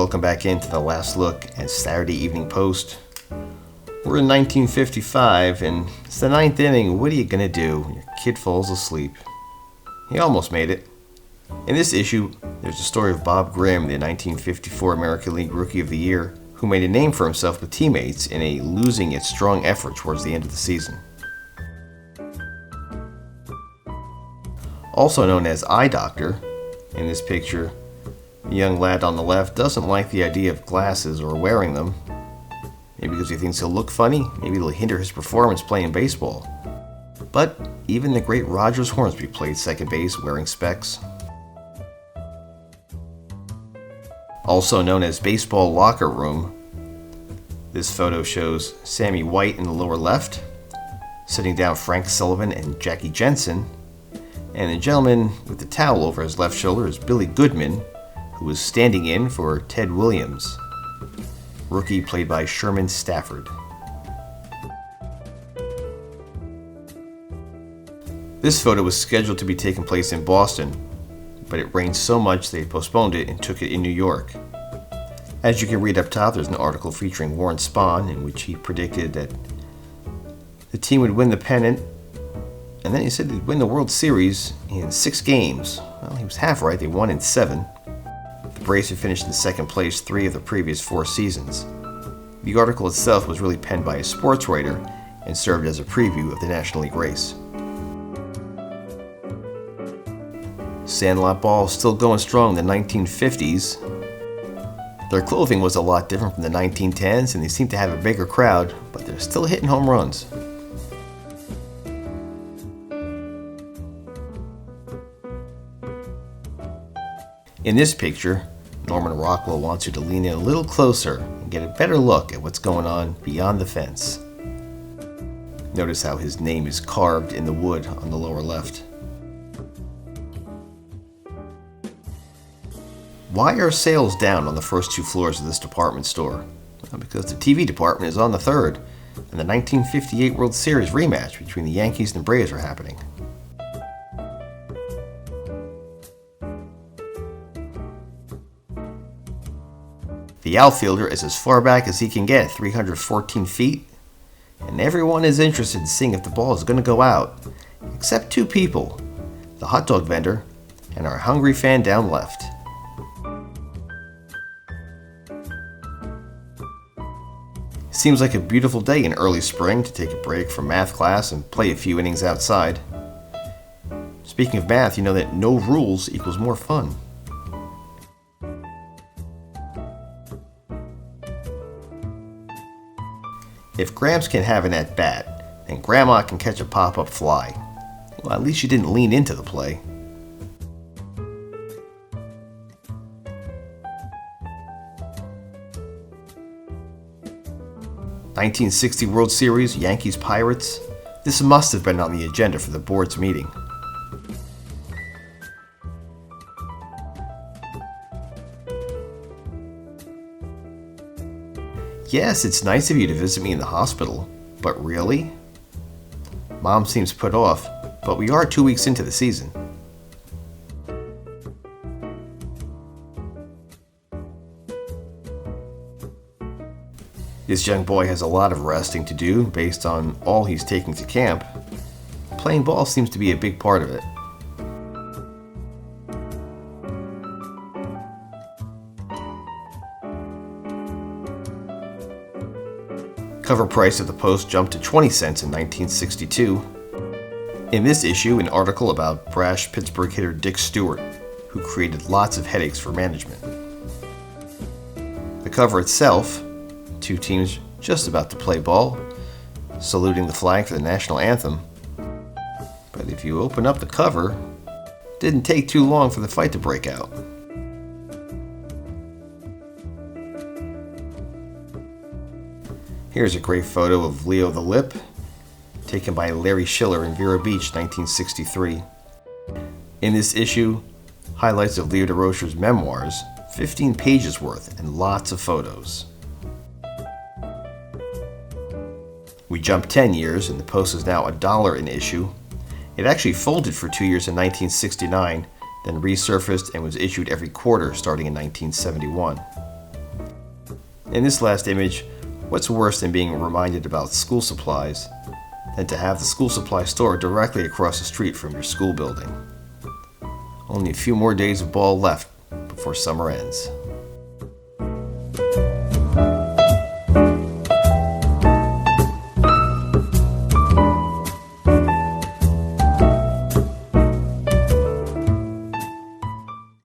Welcome back into the last look at Saturday Evening Post. We're in 1955 and it's the ninth inning. What are you going to do when your kid falls asleep? He almost made it. In this issue, there's a story of Bob Grimm, the 1954 American League Rookie of the Year, who made a name for himself with teammates in a losing yet strong effort towards the end of the season. Also known as Eye Doctor, in this picture, the young lad on the left doesn't like the idea of glasses or wearing them. Maybe because he thinks he'll look funny, maybe it'll hinder his performance playing baseball. But even the great Rogers Hornsby played second base wearing specs. Also known as Baseball Locker Room, this photo shows Sammy White in the lower left, sitting down Frank Sullivan and Jackie Jensen, and the gentleman with the towel over his left shoulder is Billy Goodman, who was standing in for Ted Williams, rookie played by Sherman Stafford. This photo was scheduled to be taking place in Boston, but it rained so much they postponed it and took it in New York. As you can read up top, there's an article featuring Warren Spahn in which he predicted that the team would win the pennant, and then he said they'd win the World Series in 6 games. Well, he was half right. They won in 7. The Braves had finished in second place 3 of the previous 4 seasons. The article itself was really penned by a sports writer and served as a preview of the National League race. Sandlot Ball still going strong in the 1950s. Their clothing was a lot different from the 1910s and they seemed to have a bigger crowd, but they're still hitting home runs. In this picture, Norman Rockwell wants you to lean in a little closer and get a better look at what's going on beyond the fence. Notice how his name is carved in the wood on the lower left. Why are sales down on the first 2 floors of this department store? Well, because the TV department is on the 3rd, and the 1958 World Series rematch between the Yankees and the Braves are happening. The outfielder is as far back as he can get, 314 feet, and everyone is interested in seeing if the ball is going to go out, except 2 people, the hot dog vendor and our hungry fan down left. Seems like a beautiful day in early spring to take a break from math class and play a few innings outside. Speaking of math, you know that no rules equals more fun. If Gramps can have an at-bat, then Grandma can catch a pop-up fly. Well, at least she didn't lean into the play. '1960 World Series, Yankees-Pirates. This must have been on the agenda for the board's meeting. Yes, it's nice of you to visit me in the hospital, but really? Mom seems put off, but we are 2 weeks into the season. This young boy has a lot of resting to do based on all he's taking to camp. Playing ball seems to be a big part of it. Cover price of the Post jumped to 20 cents in 1962. In this issue, an article about brash Pittsburgh hitter Dick Stewart, who created lots of headaches for management. The cover itself, 2 teams just about to play ball, saluting the flag for the national anthem. But if you open up the cover, it didn't take too long for the fight to break out. Here's a great photo of Leo the Lip, taken by Larry Schiller in Vero Beach, 1963. In this issue, highlights of Leo Durocher's memoirs, 15 pages worth, and lots of photos. We jump 10 years, and the Post is now $1 an issue. It actually folded for 2 years in 1969, then resurfaced and was issued every quarter starting in 1971. In this last image, what's worse than being reminded about school supplies than to have the school supply store directly across the street from your school building? Only a few more days of ball left before summer ends.